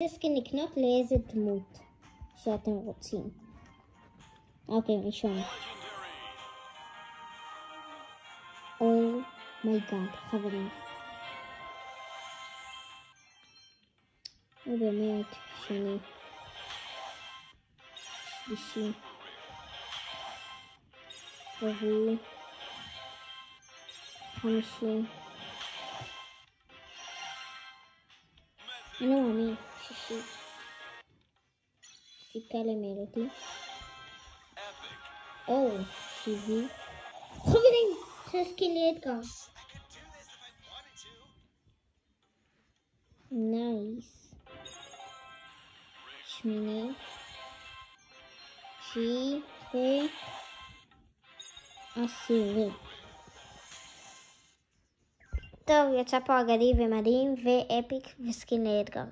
סקין לקנות לאיזה דמות שאתם רוצים. אוקיי, ראשון. אומייגאד, חברים. הוא באמת שני. שלישי. רביעי. חמישי. אני מאמין. שישי. סיכה למלודי. שביעי. חברים, סקין לאדגר. נייס. שמיני. תשיעי. ועשירי. טוב, יצא פה אגדי ומדהים ואפיק וסקין לאדגר.